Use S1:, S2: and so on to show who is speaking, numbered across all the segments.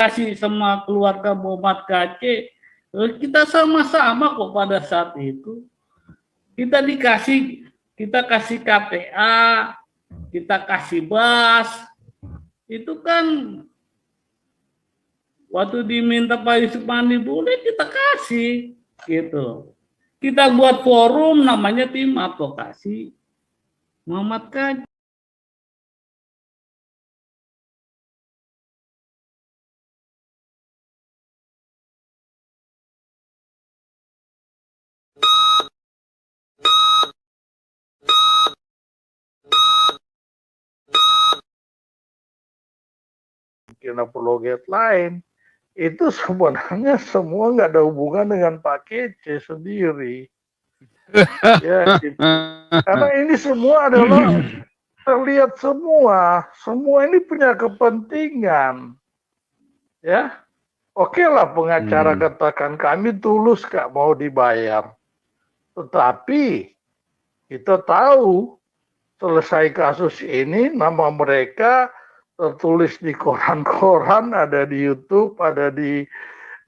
S1: kasih sama keluarga Muhammad KC, kita sama-sama kok pada saat itu. Kita kasih KTA, kita kasih BAS, itu kan waktu diminta Pak Yusuf Mandi boleh kita kasih, gitu. Kita buat forum namanya tim advokasi Muhammad KC.
S2: Mungkin apologet lain, itu sebenarnya semua nggak ada hubungan dengan Pak Kece sendiri. Ya, gitu. Karena ini semua adalah terlihat semua ini punya kepentingan. Ya, oke lah pengacara katakan kami tulus gak mau dibayar. Tetapi kita tahu selesai kasus ini nama mereka tertulis di koran-koran, ada di YouTube, ada di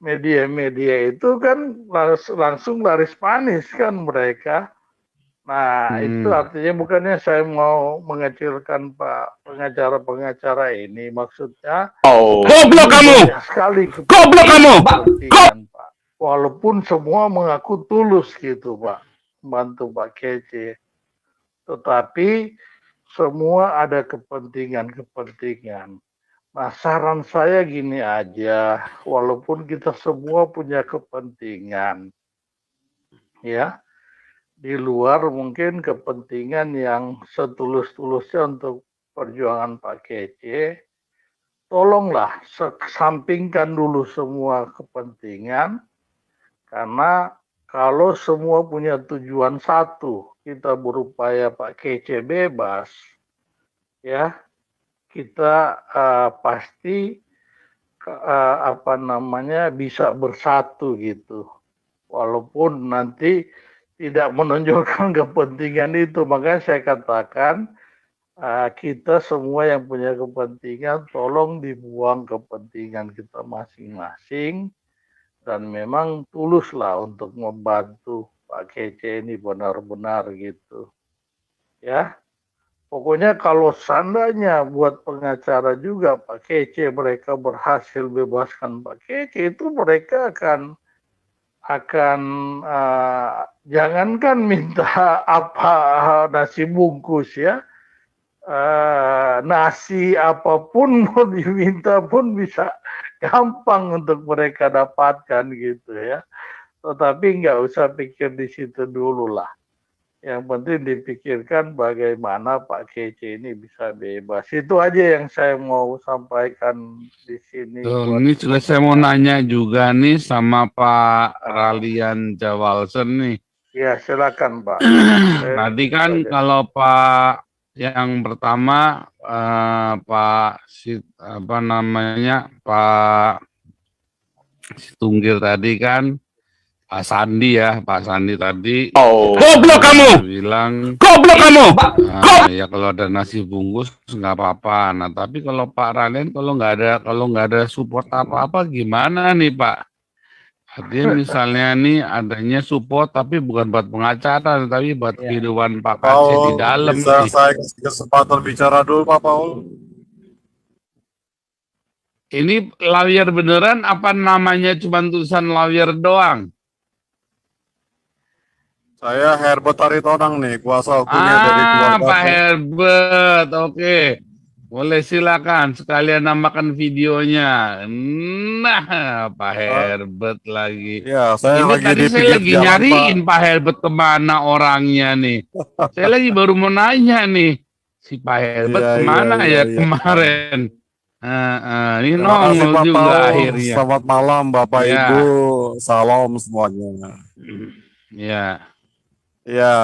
S2: media-media itu kan langsung laris manis kan mereka. Nah, itu artinya bukannya saya mau mengecilkan Pak pengacara-pengacara ini, maksudnya
S3: goblok kamu.
S2: Sekali
S3: goblok kamu.
S2: Pak. Walaupun semua mengaku tulus gitu, Pak, membantu Pak Kece. Tetapi semua ada kepentingan-kepentingan. Nah, saran saya gini aja, walaupun kita semua punya kepentingan, ya, di luar mungkin kepentingan yang setulus-tulusnya untuk perjuangan Pak Kece, tolonglah sampingkan dulu semua kepentingan, karena kalau semua punya tujuan satu, kita berupaya Pak Kece bebas, ya, kita pasti bisa bersatu gitu, walaupun nanti tidak menonjolkan kepentingan itu. Makanya saya katakan kita semua yang punya kepentingan, tolong dibuang kepentingan kita masing-masing, dan memang tuluslah untuk membantu Pak Kece ini benar-benar gitu, ya. Pokoknya kalau seandainya buat pengacara juga Pak Kece mereka berhasil bebaskan Pak Kece, itu mereka akan jangankan minta apa nasi bungkus, ya, nasi apapun mau diminta pun bisa gampang untuk mereka dapatkan gitu, ya. Tetapi nggak usah pikir di situ dulu lah. Yang penting dipikirkan bagaimana Pak Kece ini bisa bebas. Itu aja yang saya mau sampaikan di sini.
S3: Ini juga saya mau nanya juga nih sama Pak Ralian Jawalsen nih.
S2: Ya, silakan Pak.
S3: Tadi kan kalau Pak yang pertama Pak Pak Situnggil tadi kan, Pak Sandi tadi. Goblok kamu. Bilang goblok kamu. Ya kalau ada nasi bungkus nggak apa-apa. Nah tapi kalau Pak Ralian kalau nggak ada support apa-apa gimana nih Pak? Artinya misalnya nih adanya support tapi bukan buat pengacara tapi buat kehidupan Pak Kece di dalam.
S4: Bisa saya kesempatan bicara dulu Pak Paul?
S3: Ini lawyer beneran apa namanya cuma tulisan lawyer doang?
S4: Saya Herbert Aritonang nih, kuasa hukumnya dari keluarga.
S3: Pak Herbert, oke. Boleh silakan, sekalian nambahkan videonya. Nah, Pak Herbert lagi.
S4: Ya, saya
S3: ini tadi saya lagi nyariin Pak Herbert kemana orangnya nih. Saya lagi baru mau nanya nih, si Pak Herbert kemana kemarin. Ini nongol juga akhirnya.
S4: Selamat malam Bapak Ibu, salam semuanya.
S3: Ya.
S4: Ya,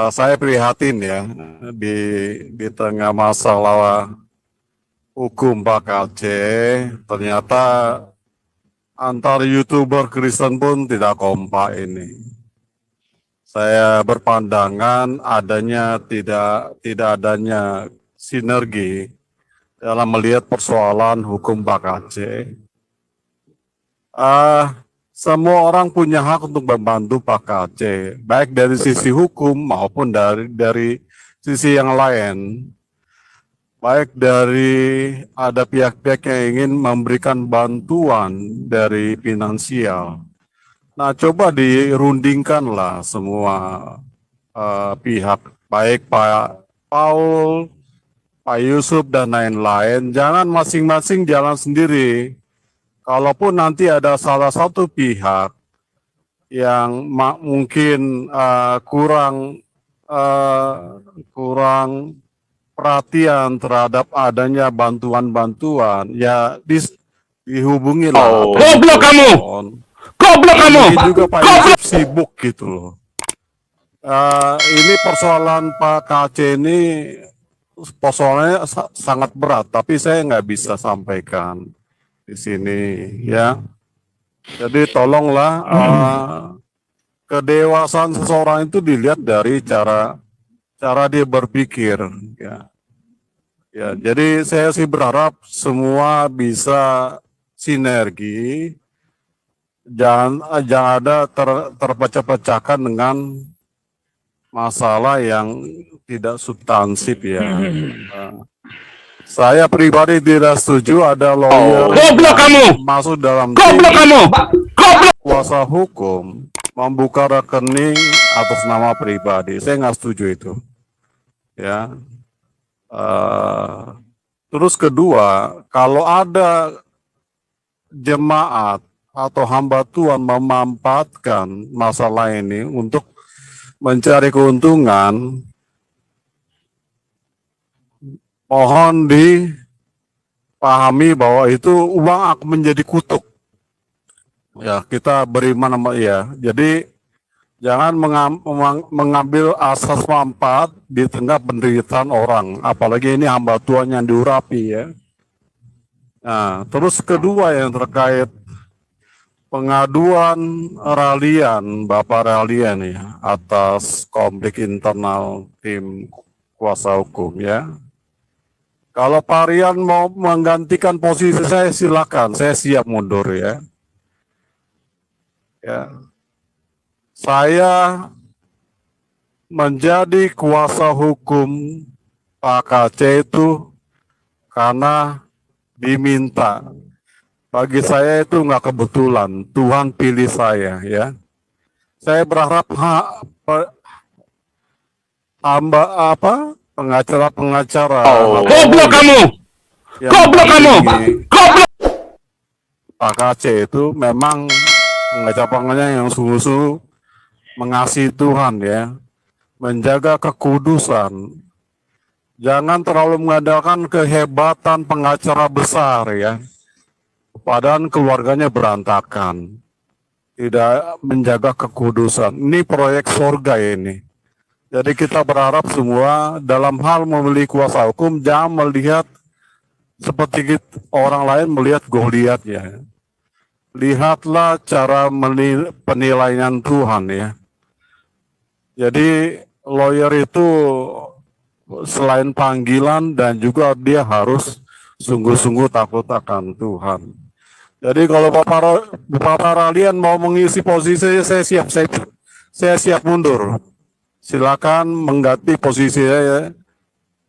S4: saya prihatin ya di tengah masalah hukum Pak Kece, ternyata antar YouTuber Kristen pun tidak kompak ini. Saya berpandangan tidak adanya sinergi dalam melihat persoalan hukum Pak Kece. semua orang punya hak untuk membantu Pak KC, baik dari sisi hukum maupun dari sisi yang lain. Baik dari ada pihak-pihak yang ingin memberikan bantuan dari finansial. Nah, coba dirundingkanlah semua pihak, baik Pak Paul, Pak Yusuf, dan lain-lain. Jangan masing-masing jalan sendiri. Kalaupun nanti ada salah satu pihak yang mungkin kurang perhatian terhadap adanya bantuan-bantuan, ya dihubungilah.
S3: Goblok kamu! Goblok kamu!
S4: Ini juga Pak Yusuf sibuk gitu loh. Ini persoalan Pak KC ini persoalannya sangat berat, tapi saya nggak bisa sampaikan di sini ya. Jadi tolonglah kedewasaan seseorang itu dilihat dari cara dia berpikir ya. Ya, jadi saya sih berharap semua bisa sinergi, jangan ada terpecah-pecahkan dengan masalah yang tidak substansif ya. Saya pribadi tidak setuju ada lawyer masuk dalam tim kuasa hukum membuka rekening atas nama pribadi. Saya nggak setuju itu. Ya. Terus kedua, kalau ada jemaat atau hamba Tuhan memanfaatkan masalah ini untuk mencari keuntungan, mohon dipahami bahwa itu uang akan menjadi kutuk. Ya, kita beriman sama ya. Jadi jangan mengambil asas manfaat di tengah penderitaan orang, apalagi ini hamba Tuhan yang diurapi ya. Nah, terus kedua yang terkait pengaduan Ralian, Bapak Ralian ya, atas konflik internal tim kuasa hukum ya. Kalau Pak Rian mau menggantikan posisi saya silakan, saya siap mundur ya. Ya. Saya menjadi kuasa hukum Pak KC itu karena diminta. Bagi saya itu nggak kebetulan, Tuhan pilih saya ya. Saya berharap pengacara
S3: Goblok kamu! Goblok kamu! Goblok!
S4: Pak KC itu memang pengacara yang sungguh-sungguh mengasihi Tuhan ya, menjaga kekudusan. Jangan terlalu mengandalkan kehebatan pengacara besar ya, padahal keluarganya berantakan, tidak menjaga kekudusan. Ini proyek surga ini. Jadi kita berharap semua dalam hal memilih kuasa hukum jangan melihat seperti orang lain melihat Goliat ya. Lihatlah cara penilaian Tuhan ya. Jadi lawyer itu selain panggilan dan juga dia harus sungguh-sungguh takut akan Tuhan. Jadi kalau Bapak Ralian mau mengisi posisi saya siap mundur. Silakan mengganti posisi saya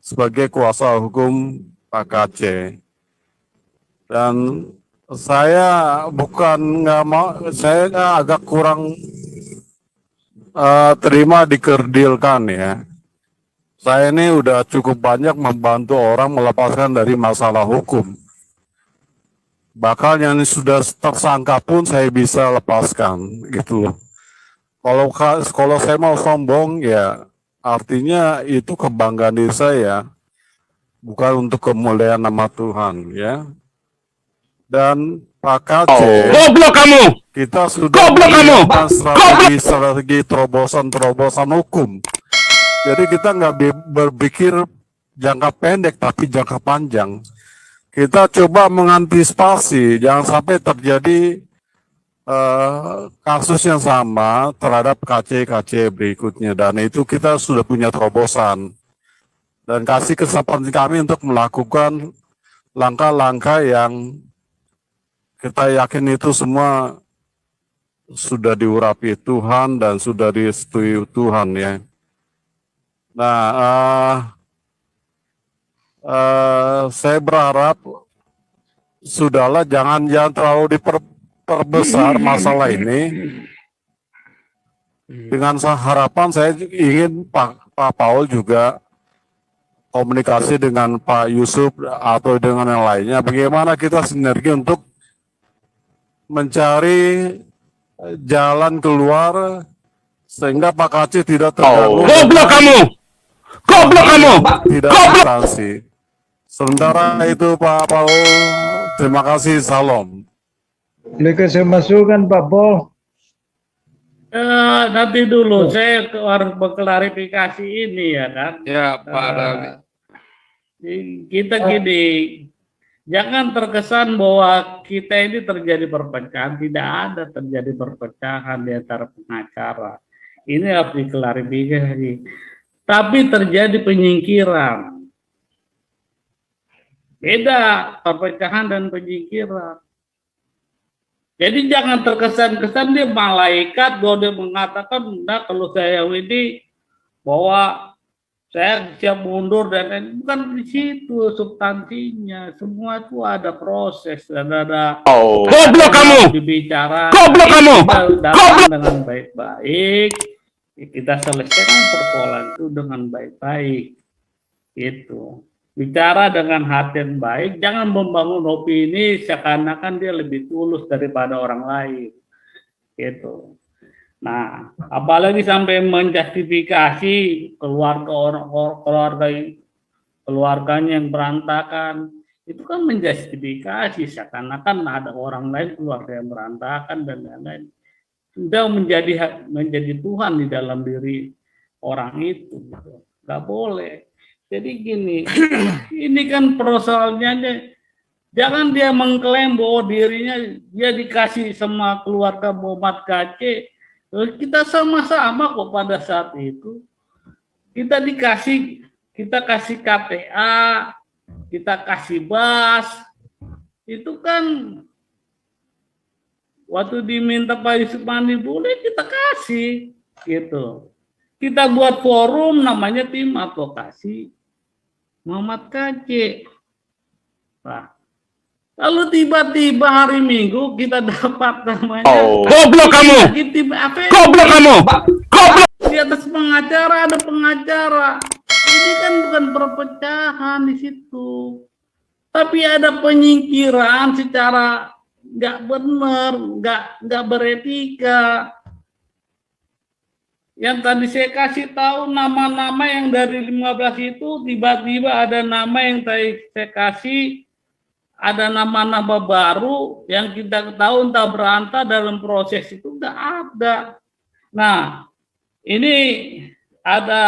S4: sebagai kuasa hukum Pak KC. Dan saya saya agak kurang terima dikerdilkan ya. Saya ini udah cukup banyak membantu orang melepaskan dari masalah hukum. Bahkan yang sudah tersangka pun saya bisa lepaskan gitu loh. Kalau saya mau sombong ya artinya itu kebanggaan diri saya, bukan untuk kemuliaan nama Tuhan ya. Dan Pak KC,
S3: Goblok kamu!
S4: kita sudah melakukan strategi terobosan hukum. Jadi kita nggak berpikir jangka pendek tapi jangka panjang. Kita coba mengantisipasi jangan sampai terjadi kasus yang sama terhadap KC berikutnya, dan itu kita sudah punya terobosan dan kasih kesempatan kami untuk melakukan langkah-langkah yang kita yakin itu semua sudah diurapi Tuhan dan sudah direstui Tuhan ya. Nah, saya berharap sudahlah jangan terlalu diperbesar masalah ini. Dengan harapan saya ingin Pak Paul juga komunikasi dengan Pak Yusuf atau dengan yang lainnya. Bagaimana kita sinergi untuk mencari jalan keluar sehingga Pak Kacih tidak terganggu.
S3: Goblok kamu! Goblok kamu!
S4: Tidak instansi. Sementara itu Pak Paul, terima kasih, salam.
S5: Boleh saya masukkan Pak Paul?
S1: Nanti dulu saya harus mengklarifikasi ini ya kan.
S3: Ya Pak Rami.
S1: Kita gini, jangan terkesan bahwa kita ini terjadi perpecahan. Tidak ada terjadi perpecahan di antara pengacara. Ini harus diklarifikasi. Tapi terjadi penyingkiran. Beda perpecahan dan penyingkiran. Jadi jangan terkesan-kesan dia malaikat bahwa dia mengatakan, nah kalau saya ini bahwa saya siap mundur dan lain. Bukan di situ substansinya. Semua itu ada proses dan ada
S3: Goblok kamu!
S1: Dibicara.
S3: Goblok kamu!
S1: Datang dengan baik-baik. Kita selesaikan persoalan itu dengan baik-baik. Itu. Bicara dengan hati yang baik, jangan membangun opini seakan-akan dia lebih tulus daripada orang lain. Gitu. Nah, apalagi sampai menjustifikasi keluarganya yang berantakan, itu kan menjustifikasi seakan-akan ada orang lain keluarga yang berantakan dan lain-lain. Sudah menjadi Tuhan di dalam diri orang itu, nggak boleh. Jadi gini, ini kan persoalannya, jangan dia mengklaim bahwa dirinya dia dikasih sama keluarga Muhammad Kacih. Kita sama-sama kok pada saat itu. Kita kasih KTA, kita kasih BAS. Itu kan waktu diminta Pak Yusuf Mandi boleh kita kasih gitu. Kita buat forum namanya tim advokasi Muhammad Kacih. Nah, lalu tiba-tiba hari Minggu kita dapat namanya
S3: Goblok kamu! Goblok kamu! Goblok!
S1: Di atas pengacara ada pengacara. Ini kan bukan perpecahan di situ. Tapi ada penyingkiran secara nggak benar, nggak beretika. Yang tadi saya kasih tahu nama-nama yang dari 15 itu tiba-tiba ada nama yang tadi saya kasih, ada nama-nama baru yang kita tahu entah berantah dalam proses itu nggak ada. Nah, ini ada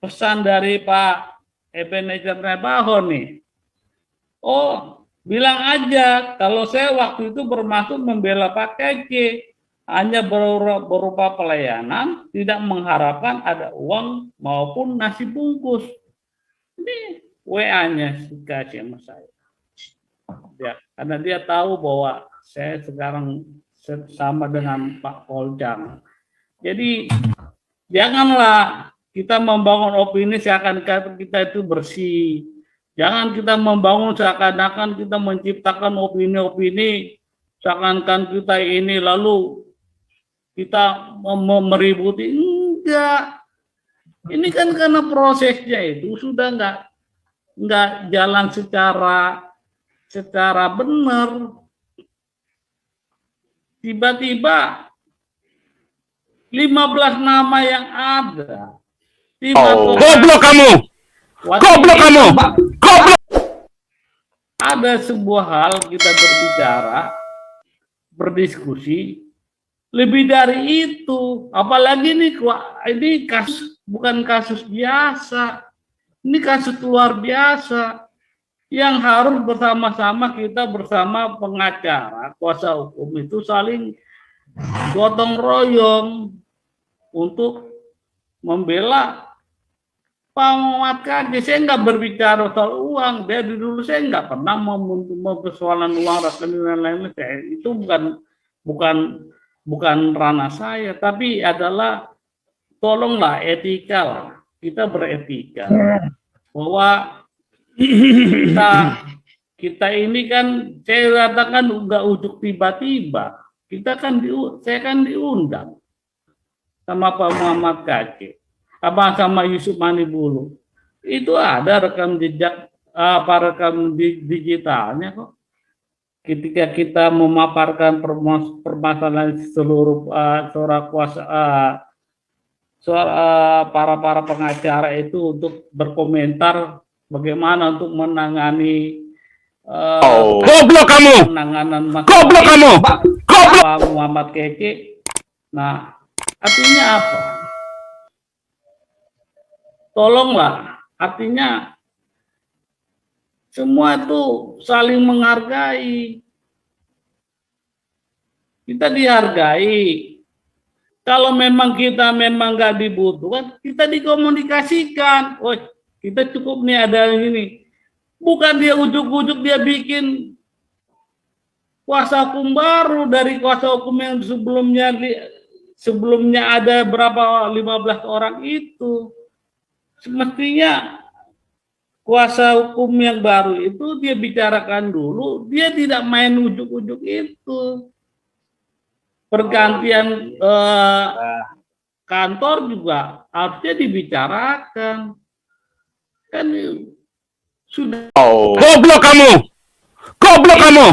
S1: pesan dari Pak Ebenezer Nabaho nih. Oh, bilang aja kalau saya waktu itu bermaksud membela Pak Kacih. Hanya berupa pelayanan, tidak mengharapkan ada uang maupun nasi bungkus. Ini WA-nya dikasih sama saya. Ya, karena dia tahu bahwa saya sekarang sama dengan Pak Poljang. Jadi janganlah kita membangun opini seakan-akan kita itu bersih. Jangan kita membangun seakan-akan kita menciptakan opini-opini seakan-akan kita ini lalu kita meributi. Enggak. Ini kan karena prosesnya itu sudah enggak jalan secara benar. Tiba-tiba 15 nama yang ada.
S3: Goblok kamu! Goblok kamu! Goblok!
S1: Ada sebuah hal kita berbicara, berdiskusi. Lebih dari itu, apalagi ini kasus bukan kasus biasa, ini kasus luar biasa yang harus bersama-sama kita bersama pengacara, kuasa hukum itu saling gotong royong untuk membela Pak Muhammad Kaji, saya nggak berbicara soal uang. Dari dulu saya nggak pernah mau persoalan uang rekening dan lain-lain. Itu bukan ranah saya, tapi adalah tolonglah etika lah. Kita beretika bahwa kita ini kan, saya katakan nggak ujuk tiba-tiba. Saya kan diundang sama Pak Muhammad Kaji, sama Yusuf Manibulu. Itu ada rekam jejak, rekam digitalnya kok. Ketika kita memaparkan permasalahan seluruh para pengacara itu untuk berkomentar bagaimana untuk menangani
S3: Goblok kamu!
S1: penanganan
S3: Goblok kamu!
S1: Pak Muhammad Keke. Nah, artinya apa? Tolonglah, artinya semua itu saling menghargai. Kita dihargai. Kalau memang kita nggak dibutuhkan, kita dikomunikasikan. Oh, kita cukup nih ada ini. Bukan dia ujuk-ujuk dia bikin kuasa hukum baru dari kuasa hukum yang sebelumnya ada berapa 15 orang itu. Semestinya kuasa hukum yang baru itu dia bicarakan dulu, dia tidak main ujuk-ujuk itu. Pergantian kantor juga harusnya dibicarakan. Kan sudah.
S3: Goblok kamu! Goblok kamu!